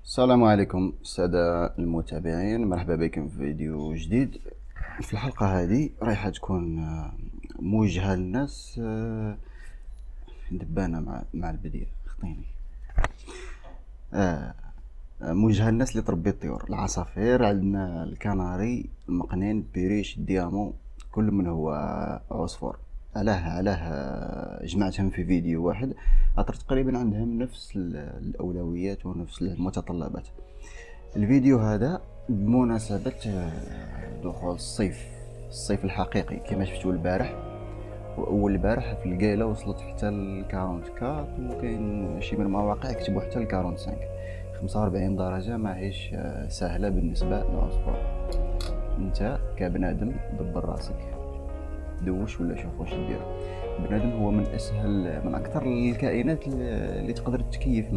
السلام عليكم السادة المتابعين، مرحبا بكم في فيديو جديد. في الحلقة هذه رايحة تكون موجهة للناس دبانة مع البديل خطيني موجهة للناس اللي تربي الطيور العصافير. عندنا الكناري، المقنين، البيريش، الديامون، كل من هو عصفور. علاه جمعتهم في فيديو واحد، خاطر تقريبا عندهم نفس الاولويات ونفس المتطلبات. الفيديو هذا بمناسبة دخول الصيف الحقيقي كما شفتوا البارح. واول البارح في القايله وصلت حتى ل 44، وكاين شي من المواقع كتبوا حتى ل 45. 45 درجه ماهيش سهله بالنسبه للعصفور. انت كبنادم دبر راسك، دوش ولا شوف واش دير. البنادم هو من اكثر الكائنات اللي تقدر تكيف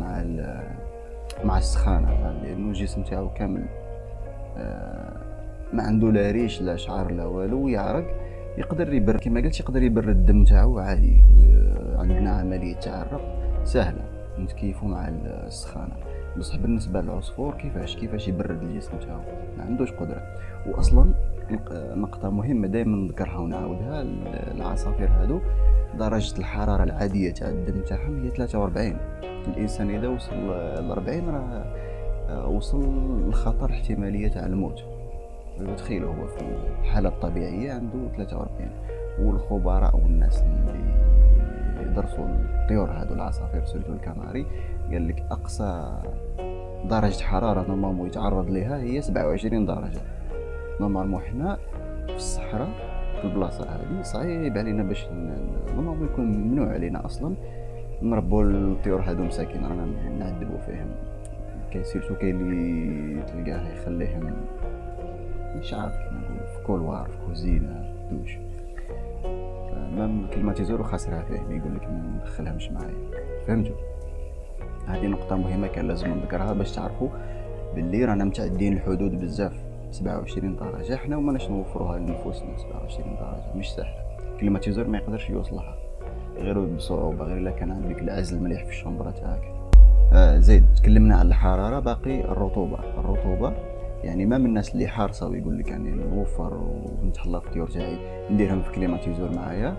مع السخانه، لانه الجسم تاعو كامل ما عنده لا ريش لا شعر لا والو، يعرق، يقدر يبرد كما قلت، يقدر يبرد الدم تاعو عادي. عندنا عمليه تعرق سهله نتكيفوا مع السخانه. بصح بالنسبه للعصفور كيفاش يبرد الجسم تاعو؟ ما عندوش قدره. واصلا نقطه مهمه دائما نذكرها ونعاودها، العصافير هادو درجه الحراره العاديه تاع الدم تاعهم هي 43. الانسان اذا وصل ل 40 راه وصل لخطر احتماليه تاع الموت. تخيلوا هو في الحاله الطبيعيه عنده 43. والخبراء والناس اللي يدرسوا الطيور هادو العصافير سيرتو الكناري قال لك اقصى درجه حراره نورمالمون يتعرض لها هي 27 درجه. نورمالمون حنا في الصحراء في البلاصه هذه صعيب علينا باش نورمالمون يكون ممنوع علينا اصلا نربوا الطيور هادو مساكين، رانا نعذبوا فيهم. كاين سيرتو كاين اللي تلقاه يخليهم مش عارف كيما نقول في كولوار في كوزينه دوش، مام الكليماتيزور خاسرها فيه، يقول لك ما ندخلهمش معايا. فهمتوا؟ هذه نقطه مهمه كان لازم نذكرها باش تعرفوا باللي رانا متعدين الحدود بزاف. 27 درجه حنا وماناش نوفروها لنفوسنا. 27 درجه مش سهله، الكليماتيزور ما يقدرش يوصلها غير بصعوبه، غير الا كان عندك العزل مليح في الشومبره تاعك. زيد تكلمنا على الحراره، باقي الرطوبه يعني ما من الناس اللي حارصه ويقول لك يعني نوفر ونتهلا في الطيور تاعي نديرهم في كليماتيزور معايا.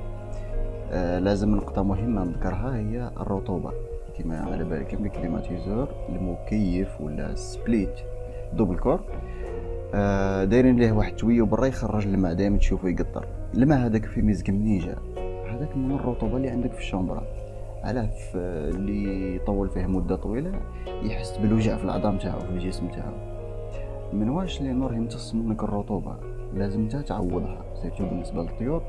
لازم نقطه مهمه نذكرها هي الرطوبه. كما على بالك الكليماتيزور المكيف ولا سبليت دوبل كور دايرين ليه واحد تويو برا يخرج الماء، دائما تشوفه يقطر الماء. هذاك في مزق منيجه، هذاك من الرطوبه اللي عندك في الشومبره. علاه اللي يطول فيه مده طويله يحس بالوجع في العظام تاعو في الجسم تاعو. من واش اللي نور يمتص منك الرطوبه، لازم انت تعوضها. سيرتو بالنسبه للطيور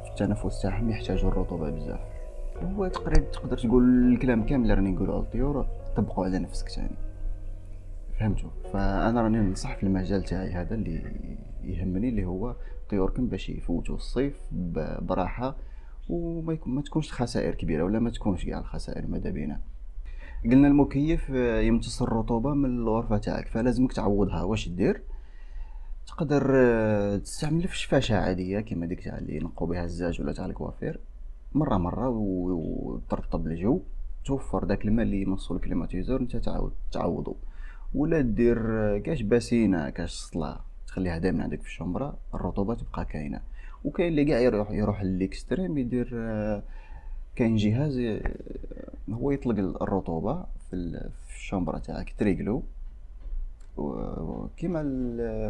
في التنفس تاعهم يحتاجوا الرطوبه بزاف. هو تقدر تقول الكلام كامل راني نقولو على الطيور طبقوا على نفسك ثاني. فهمتوا؟ فانا راني ننصح في المجال تاعي هذا اللي يهمني، اللي هو طيوركم باش يفوتوا الصيف براحه، ما تكونش خسائر كبيره، ولا ما تكونش كاع الخسائر ماذا بينا. قلنا المكيف يمتص الرطوبه من الغرفه تاعك، فلازمك تعوضها. واش دير؟ تقدر تستعمل فشفاشه عاديه كيما ديك تاع اللي ينقوا بها الزاج ولا تاع الكوافير، مره وترطب الجو، توفر داك الماء اللي يمصو الكليماتيزور، انت تعوضه. ولا دير كاش باسينه كاش سطله تخليها دائما عندك في الشومبره، الرطوبه تبقى كاينه. وكاين اللي كاع يروح للاكستريم، يدير كاين جهاز هو يطلق الرطوبه في الشومبره تاعك، تريقلو كيما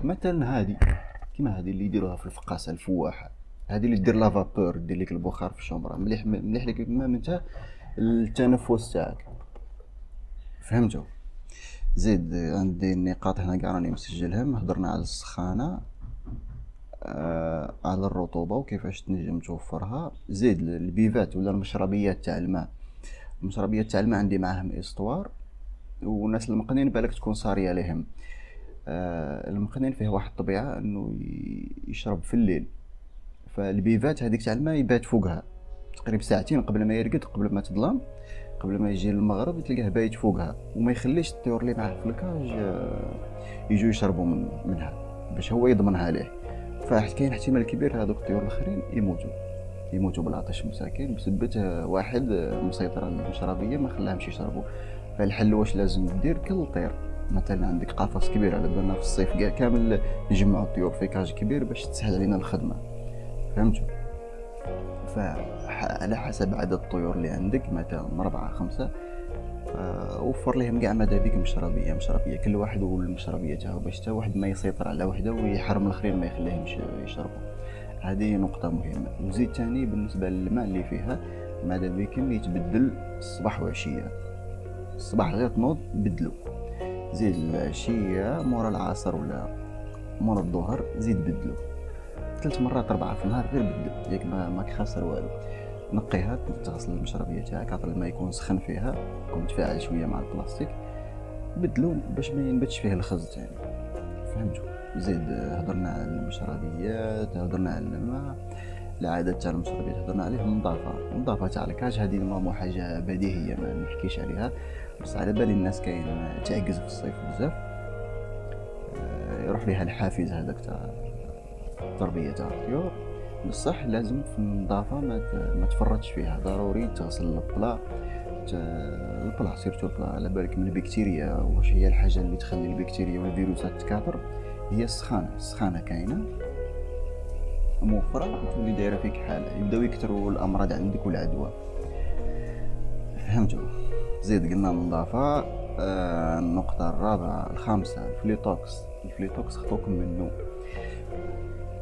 مثلا كيما هذه اللي يديروها في الفقاصه الفواحه، هذه اللي دير لافابور، دير لك البخار في الشومبره، مليح لك الماء نتا التنفس تاعك. فهمتوا؟ زيد عندي النقاط هنا كاع راني مسجلهم. هضرنا على السخانه، على الرطوبه وكيفاش تنجم توفرها. زيد البيفات ولا المشربيات تاع الماء. المشربيات تاع الماء عندي معاهم استوار، والناس المقنين بالك تكون صاريه لهم. المقنين فيه واحد الطبيعه انه يشرب في الليل، فالبيفات هذيك تاع الماء يبات فوقها تقريبا ساعتين قبل ما يرقد، قبل ما تظلم، قبل ما يجي المغرب تلقاه بايت فوقها، وما يخليش الطيور اللي معاه في الكاج يجوا يشربوا منها باش هو يضمنها ليه. فكاين احتمال كبير هذوك الطيور الاخرين يموتوا بالعطش مساكين بسبب واحد مسيطر على المشربيه ما خلاهمش يشربوا. فالحل واش لازم دير؟ كل طير مثلا عندك قفص كبير، على بالنا في الصيف كاع كامل نجمعوا الطيور في كاج كبير باش تسهل علينا الخدمه، فهمتوا؟ فعلى حسب عدد الطيور اللي عندك، مثلا 4 5، وفر لهم كاع ماذا بيك مشربيه كل واحد والمشربيه تاعو، باش حتى واحد ما يسيطر على وحده ويحرم الاخرين ما يخليهمش يشربوا. هذه نقطه مهمه. وزيد ثاني بالنسبه للماء اللي فيها، ماذا بيك يتبدل الصباح وعشيه. الصباح غير تنوض بدلو، زيد العشيه مورا العصر ولا مورا الظهر زيد بدلو، 3 مرات 4 في النهار غير بدلو، ياك ماك خاسر والو. نقيها، تغسل المشربيه تاعك، عطي الماء يكون سخن فيها، يكون تفاعل شويه مع البلاستيك، بدلو باش ما ينبتش فيه الخز تاني، فهمتوا؟ زيد هضرنا على المشربيات، هضرنا على الماء، العادات تاع المشربيات هضرنا عليه. النظافه تاع الكاج هذه نورمال حاجه بديهيه ما نحكيش عليها، بس على بالي الناس كاين تعجز في الصيف بزاف، يروح ليها الحافز هذاك تاع التربيه تاع الطيور. بصح لازم في النظافه ما تفرطش فيها، ضروري تغسل البلا سيرتو البلا، على بالك من البكتيريا. واش هي الحاجه اللي تخلي البكتيريا والفيروسات تكاثر؟ هي السخانه كاينه موفره، تولي دايره فيك حاله، يبداو يكثروا الامراض عندك والعدوى، فهمتوا؟ زيد قلنا النظافه. النقطه الرابعه الخامسه الفليتوكس خطوكم منه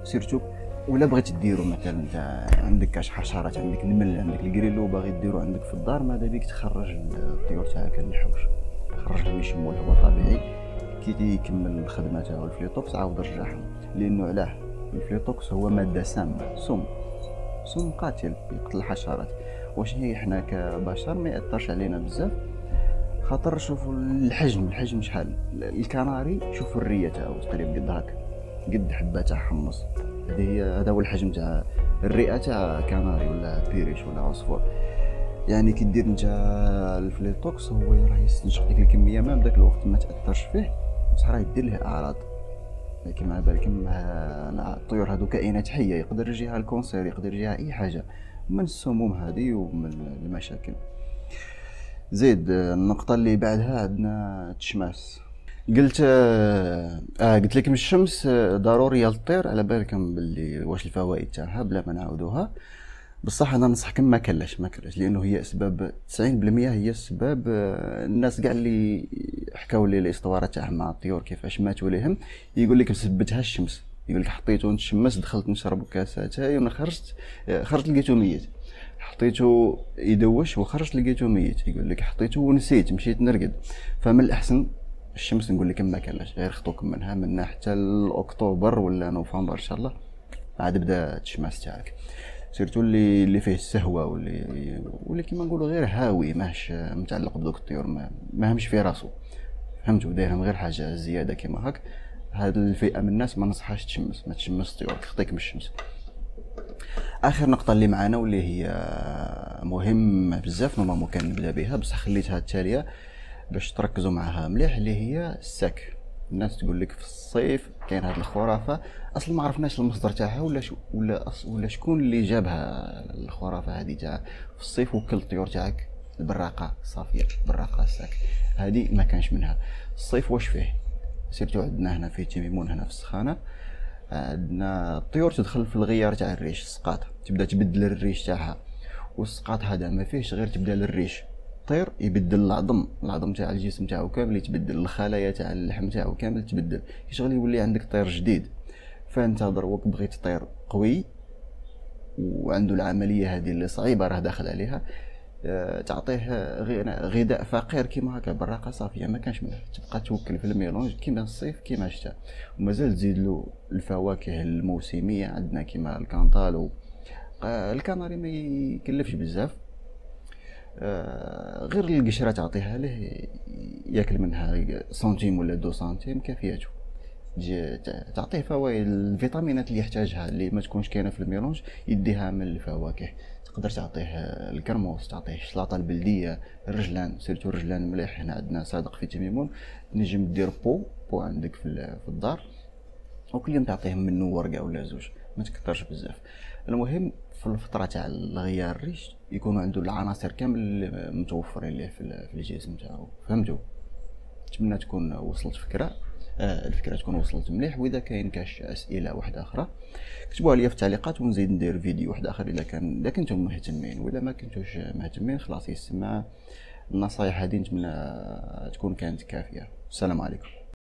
سيرتو. ولا بغيت ديرو مثلا تاع عندك كاش حشرات، عندك نمل، عندك الجريلو، باغي ديرو عندك في الدار، ماذا بيك تخرج الطيور تاعك للحوش، خرجهم يشموا الهواء طبيعي. كي يكمل الخدمه تاعو الفليتوكس عاود رجعهم، لانه علاه الفليتوكس هو ماده سامه، سم قاتل يقتل الحشرات. واش هي احنا كبشر ما ياثرش علينا بزاف، خاطر شوفوا الحجم شحال. الكناري شوفوا الريه تاعو تقريبا قد هكا، قد حبه تاع حمص، هذا هو الحجم تاع الرئه تاع كناري ولا بيريش ولا عصفور. يعني كي دير انت الفليتوكس هو راه يستنشق ديك الكميه، ما بداك الوقت ما تاثرش فيه، بصح راه يدير له اعراض. كيما على بالك الطيور هذو كائنات حيه، يقدر يجيها الكونسير، يقدر يجيها اي حاجه من السموم هذه ومن المشاكل. زيد النقطه اللي بعدها عندنا التشماس. قلت لكم الشمس ضروريه للطير، على بالكم باللي واش الفوائد تاعها بلا ما نعاودوها. بصح انا ننصحكم ما كلاش لانه هي اسباب 90% هي السباب. الناس كاع اللي حكاو لي الاسطواره تاعهم مع الطيور كيفاش ماتوا ليهم، يقول لك سبتها الشمس، يقول لك حطيته نتشمس، دخلت نشرب كاسات هاي وانا خرجت لقيته ميت، حطيته يدوش وخرجت لقيته ميت، يقول لك حطيته ونسيت مشيت نرقد. فمن الاحسن الشمس نقول لكم ما كلاش، غير خطوكم منها من حتى اكتوبر ولا نوفمبر ان شاء الله عاد بدا التشماس تاعك. سيرتو اللي فيه السهوه واللي كيما نقولوا غير هاوي، ماهش متعلق بدوك الطيور، ما همش في راسو، فهمتوا؟ دايرهم غير حاجه زياده كيما هك. هاد الفئه من الناس ما نصحهاش تشمس، ما تشمس الطيور، تخطيك من الشمس. اخر نقطه اللي معانا واللي هي مهمه بزاف، نورمالمون كان نبدا بها بصح خليتها التاليه باش تركزوا معها مليح، اللي هي الساك. الناس تقول لك في الصيف كاين هذه الخرافه، اصلا ما عرفناش المصدر تاعها ولا شكون اللي جابها الخرافه هذه تاع في الصيف وكل الطيور تاعك البراقه صافيه، براقه الساك هذه ما كانش منها. الصيف واش فيه؟ سيرتو عندنا هنا في تيميمون هنا في السخانه، عندنا الطيور تدخل في الغيار تاع الريش، السقاط، تبدا تبدل الريش تاعها، والسقاط هذا ما فيهش غير تبدا للريش. الطير يبدل العظم تاع الجسم تاعو كامل يتبدل، الخلايا تاع اللحم تاعو كامل تبدل، يشغل يولي عندك طير جديد. فانت دروك بغيت طير قوي وعنده العمليه هذه اللي صعيبه راه داخل عليها، تعطيه غذاء فقير كيما هكا، براقه صافيه ما كانش منها، تبقى توكل في الميلونج كيما الصيف كيما الشتاء. ومازال تزيد له الفواكه الموسميه، عندنا كيما الكانطالو، الكناري ما يكلفش بزاف، غير القشره تعطيها له ياكل منها سنتيم ولا 2 سنتيم كافياته، تعطيه فوائد الفيتامينات اللي يحتاجها اللي ما تكونش كاينه في الميلونج، يديها من الفواكه. تقدر تعطيه الكرموس، تعطيه الشلاطه البلديه، الرجلان، سيرتو الرجلان مليح. هنا عندنا صادق في تيميمون، تنجم دير بو عندك في الدار، وكل يوم تعطيهم منه ورقه ولا 2، ما تكثرش بزاف. المهم في الفتره تاع الغيار الريش يكون عنده العناصر كامل متوفرين ليه في الجسم تاعو، فهمتوا؟ نتمنى تكون وصلت فكره، الفكره تكون وصلت مليح. واذا كاين كاش اسئله واحده اخرى كتبوها لي في التعليقات ونزيد ندير فيديو واحد اخر اذا كنتم مهتمين. واذا ما كنتوش مهتمين خلاص يسمع النصائح هذه، نتمنى تكون كانت كافيه. السلام عليكم.